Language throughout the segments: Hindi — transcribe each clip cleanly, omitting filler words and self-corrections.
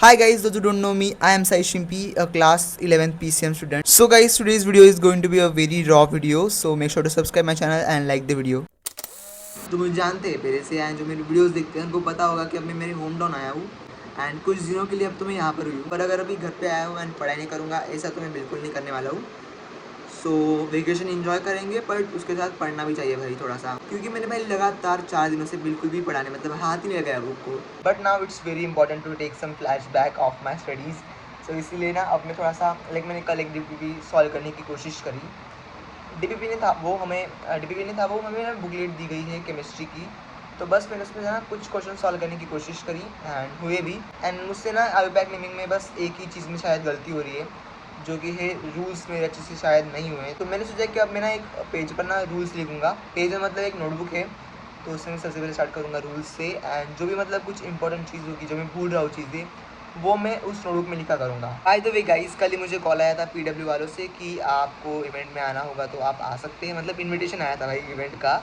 Hi guys, those who don't know me, I am Sai Shimpi, a class 11th PCM student. So guys, today's video is going to be a very raw video, so make sure to subscribe my channel and like the video. तो मुझे जानते हैं पहले से हैं जो मेरी वीडियोस देखते हैं उनको पता होगा कि अब मैं मेरे होम टाउन आया हूँ एंड कुछ दिनों के लिए अब तो मैं यहाँ पर हुई हूँ, पर अगर अभी घर पे आया हूँ एंड पढ़ाई नहीं करूँगा ऐसा तो मैं बिल्कुल नहीं करने वाला हूँ। सो वेकेशन एंजॉय करेंगे बट उसके साथ पढ़ना भी चाहिए भाई थोड़ा सा, क्योंकि मैंने भाई लगातार 4 दिनों से बिल्कुल भी पढ़ाने मतलब हाथ ही नहीं लगाया बुक को। But now it's very important to take some flashback of my studies. So इसीलिए ना अब मैं थोड़ा सा मैंने कल एक DPP सॉल्व करने की कोशिश करी। DPP नहीं था वो हमें बुकलेट दी गई है केमिस्ट्री की, तो बस मैंने उसमें ना कुछ क्वेश्चन सॉल्व करने की कोशिश करी एंड हुए भी। एंड मुझसे ना अल्बैक नेमिंग में बस एक ही चीज़ में शायद गलती हो रही है, जो कि है रूल्स मेरे अच्छे से शायद नहीं हुए हैं। तो मैंने सोचा कि अब मैं ना एक पेज पर ना रूल्स लिखूँगा। पेज में मतलब एक नोटबुक है, तो उससे मैं सबसे पहले स्टार्ट करूँगा रूल्स से एंड जो भी मतलब कुछ इंपॉर्टेंट चीज़ होगी जो मैं भूल रहा हूँ चीज़ें वो मैं उस नोटबुक में लिखा करूँगा। बाय द वे गाइस, कल ही मुझे कॉल आया था PW वालों से कि आपको इवेंट में आना होगा तो आप आ सकते हैं, मतलब इन्विटेशन आया था भाई इवेंट का,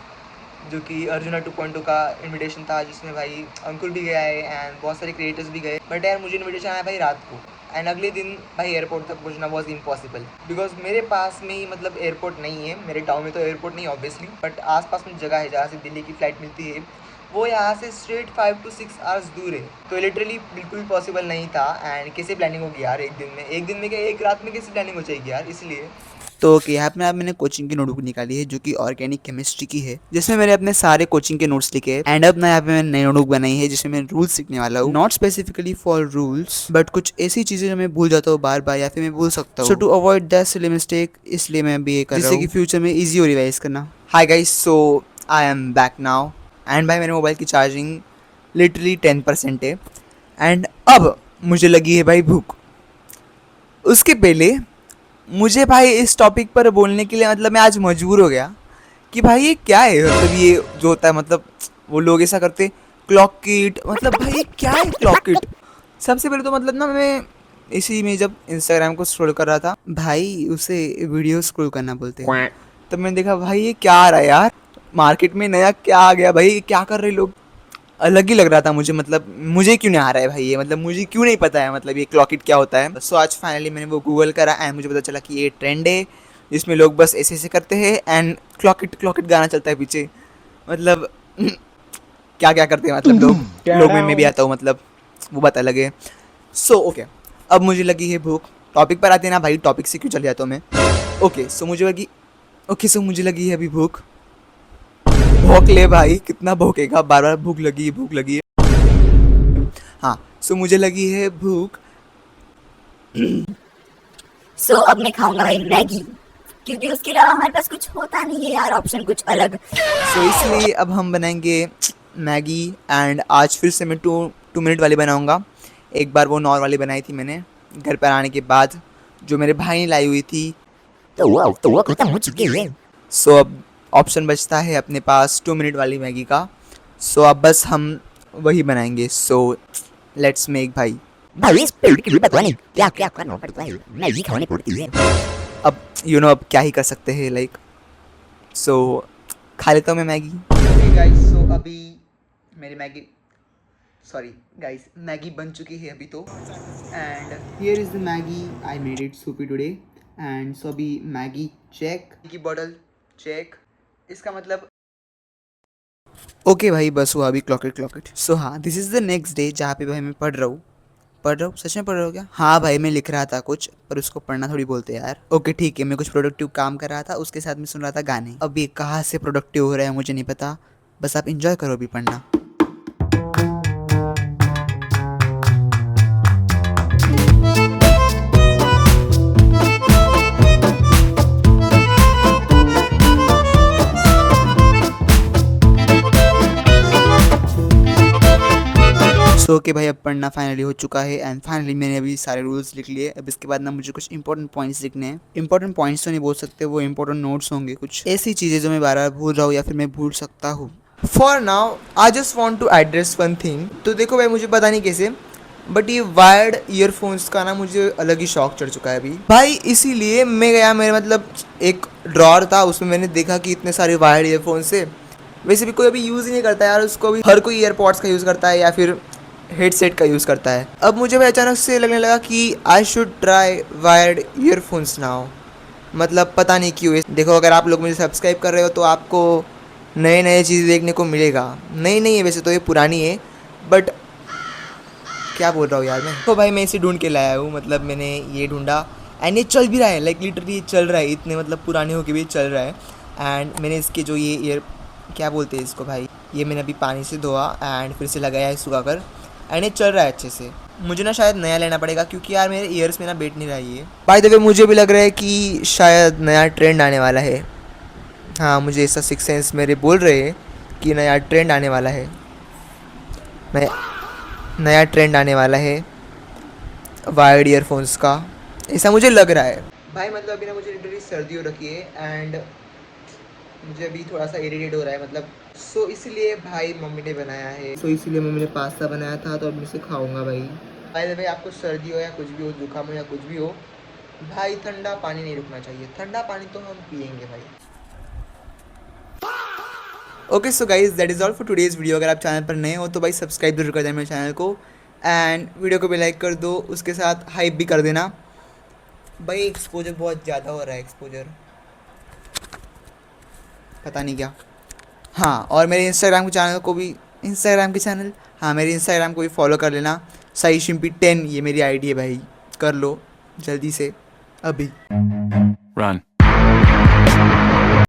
जो कि अर्जुना 2.2 का इनविटेशन था, जिसमें भाई अंकुर भी गया है एंड बहुत सारे क्रिएटर्स भी गए। बट यार मुझे इनविटेशन आया भाई रात को एंड अगले दिन भाई एयरपोर्ट तक पहुंचना वॉज इम्पॉसिबल, बिकॉज मेरे पास में ही मतलब एयरपोर्ट नहीं है। मेरे टाउन में तो एयरपोर्ट नहीं ऑब्वियसली, बट आसपास में जगह है जहाँ से दिल्ली की फ़्लाइट मिलती है, वो यहाँ से स्ट्रेट 5 to 6 आवर्स दूर है। तो लिटरली बिल्कुल पॉसिबल नहीं था। एंड कैसे प्लानिंग होगी यार एक दिन में क्या एक रात में कैसे प्लानिंग हो जाएगी यार, इसलिए तो ओके यहाँ पे मैंने कोचिंग की नोटबुक निकाली है जो कि ऑर्गेनिक केमिस्ट्री की है, जिसमें मैंने अपने सारे कोचिंग के नोट्स लिखे हैं। एंड अब ना यहाँ पे मैंने नई नोटबुक बनाई है जिसमें मैं रूल्स सीखने वाला हूँ, not specifically for rules but कुछ ऐसी चीजें जो मैं भूल जाता हूँ बार बार या फिर मैं भूल सकता हूँ। So to avoid that silly mistake इसलिए मैं भी ये कर रहा हूँ जिससे कि फ्यूचर में ईजी हो रिवाइज करना। High guys, so I am back now and भाई मेरे मोबाइल की चार्जिंग लिटरली 10% है एंड अब मुझे लगी है भाई भूख। उसके पहले मुझे भाई इस टॉपिक पर बोलने के लिए मतलब मैं आज मजबूर हो गया कि भाई ये क्या है, मतलब ये जो होता है मतलब वो लोग ऐसा करते क्लॉक किट, मतलब भाई ये क्या है क्लॉक किट। सबसे पहले तो मतलब ना मैं इसी में जब इंस्टाग्राम को स्क्रॉल कर रहा था भाई उसे वीडियो स्क्रॉल करना बोलते हैं, तब मैंने देखा भाई ये क्या आ रहा है यार, मार्केट में नया क्या आ गया भाई, क्या कर रहे लोग, अलग ही लग रहा था मुझे। मतलब मुझे क्यों नहीं आ रहा है भाई ये, मतलब मुझे क्यों नहीं पता है मतलब ये क्लॉकिट क्या होता है। सो आज फाइनली मैंने वो गूगल करा एंड मुझे पता चला कि ये ट्रेंड है जिसमें लोग बस ऐसे ऐसे करते हैं एंड क्लॉकिट क्लॉकिट गाना चलता है पीछे। मतलब क्या क्या करते हैं मतलब लोग में भी आता हूँ, मतलब वो बात अलग है। सो ओके, अब मुझे लगी है भूख। टॉपिक पर आते हैं ना भाई, टॉपिक से क्यों चले जाता हूँ मैं। ओके सो मुझे लगी है अभी भूख। भूख ले भाई, कितना भूखेगा, बार बार भूख लगी है। हाँ, सो मुझे लगी है भूख। सो अब मैं खाऊंगा भाई मैगी, क्योंकि उसके अलावा हमारे पास कुछ होता नहीं है यार ऑप्शन कुछ अलग। सो इसलिए अब हम बनाएंगे मैगी एंड आज फिर से मैं 2 मिनट वाली बनाऊंगा। एक बार वो नॉर्मल वाली बनाई थी मैंने घर पर आने के बाद, जो मेरे भाई ने लाई हुई थी। तो वो खत्म हो चुकी है। सो अब ऑप्शन बचता है अपने पास 2 मिनट वाली मैगी का। सो अब बस हम वही बनाएंगे। सो लेट्स मेक भाई। भाई इस पेड़ की भी पता नहीं क्या क्या करना पड़ता है, मैगी खाने पड़ती है। अब अब क्या ही कर सकते हैं लाइक। सो खा लेता हूँ मैं मैगी। ओके गाइस, सो अभी मेरी मैगी बन चुकी है अभी तो। And here is the Maggi I made it Supi today. And so अभी मैगी चेक की बॉटल चेक, इसका मतलब ओके भाई बस हुआ अभी क्लॉकेट। सो हाँ, this is the next day जहाँ पे भाई मैं पढ़ रहा हूँ सच में पढ़ रहा हूँ क्या। हाँ भाई मैं लिख रहा था कुछ, पर उसको पढ़ना थोड़ी बोलते हैं यार। ओके ठीक है, मैं कुछ प्रोडक्टिव काम कर रहा था, उसके साथ में सुन रहा था गाने। अब ये कहाँ से प्रोडक्टिव हो रहा है मुझे नहीं पता, बस आप इंजॉय करो अभी पढ़ना। सो ओके भाई अब पढ़ना फाइनली हो चुका है एंड फाइनली मैंने अभी सारे रूल्स लिख लिए। अब इसके बाद ना मुझे कुछ इंपॉर्टेंट पॉइंट्स लिखने हैं। इंपॉर्टेंट पॉइंट्स तो नहीं बोल सकते, वो इंपॉर्टेंट नोट्स होंगे, कुछ ऐसी चीज़ें जो मैं बार बार भूल रहा हूँ या फिर मैं भूल सकता हूँ। For now I just want to address one thing. तो देखो भाई मुझे पता नहीं कैसे, बट ये वायर्ड ईयरफोन्स का ना मुझे अलग ही शौक चढ़ चुका है अभी भाई। इसीलिए मैं गया, मेरे मतलब एक ड्रॉर था उसमें मैंने देखा कि इतने सारे वायर्ड ईयरफोन्स है। वैसे भी कोई अभी यूज़ ही नहीं करता यार उसको, अभी हर कोई ईयरपॉड्स का यूज़ करता है या फिर हेडसेट का यूज़ करता है। अब मुझे भाई अचानक से लगने लगा कि I should try wired earphones now. मतलब पता नहीं क्यों। देखो, अगर आप लोग मुझे सब्सक्राइब कर रहे हो तो आपको नए नए चीज़ देखने को मिलेगा। नई नहीं है वैसे तो, ये पुरानी है, बट क्या बोल रहा हूँ यार मैं। तो भाई मैं इसे ढूंढ के लाया हूँ, मतलब मैंने ये ढूंढा एंड ये चल भी रहा है, लाइक लिटरली चल रहा है। इतने मतलब पुराने होके भी चल रहा है। एंड मैंने इसके जो ये ईयर क्या बोलते हैं इसको भाई, ये मैंने अभी पानी से धोआ एंड फिर से लगाया है सुखा कर, एंड ये चल रहा है अच्छे से। मुझे ना शायद नया लेना पड़ेगा क्योंकि यार मेरे ईयर्स में ना बैठ नहीं रहा है ये। बाय द वे मुझे भी लग रहा है कि शायद नया ट्रेंड आने वाला है। हाँ, मुझे ऐसा सिक्स सेंस मेरे बोल रहे हैं कि नया ट्रेंड आने वाला है। नया ट्रेंड आने वाला है वायर्ड ईयरफोन्स का, ऐसा मुझे लग रहा है भाई। मतलब अभी ना मुझे लिटरली सर्दी हो रखी है एंड मुझे अभी थोड़ा सा इरिटेट हो रहा है, मतलब सो इसलिए भाई मम्मी ने बनाया है। सो इसलिए मम्मी ने पास्ता बनाया था तो अब मैं इसे खाऊंगा भाई। भाई आपको सर्दी हो या कुछ भी हो, जुकाम हो या कुछ भी हो, भाई ठंडा पानी नहीं रुकना चाहिए। ठंडा पानी तो हम पियेंगे भाई। Okay so guys, that is all for today's video. अगर आप चैनल पर नए हो तो भाई सब्सक्राइब जरूर कर देना मेरे चैनल को एंड वीडियो को भी लाइक कर दो, उसके साथ हाइप भी कर देना भाई। एक्सपोजर बहुत ज़्यादा हो रहा है, एक्सपोजर पता नहीं क्या। हाँ, और मेरे इंस्टाग्राम के चैनल को भी, मेरे इंस्टाग्राम को भी फॉलो कर लेना। साई शिम्पी 10 ये मेरी आईडी है भाई, कर लो जल्दी से अभी। Run.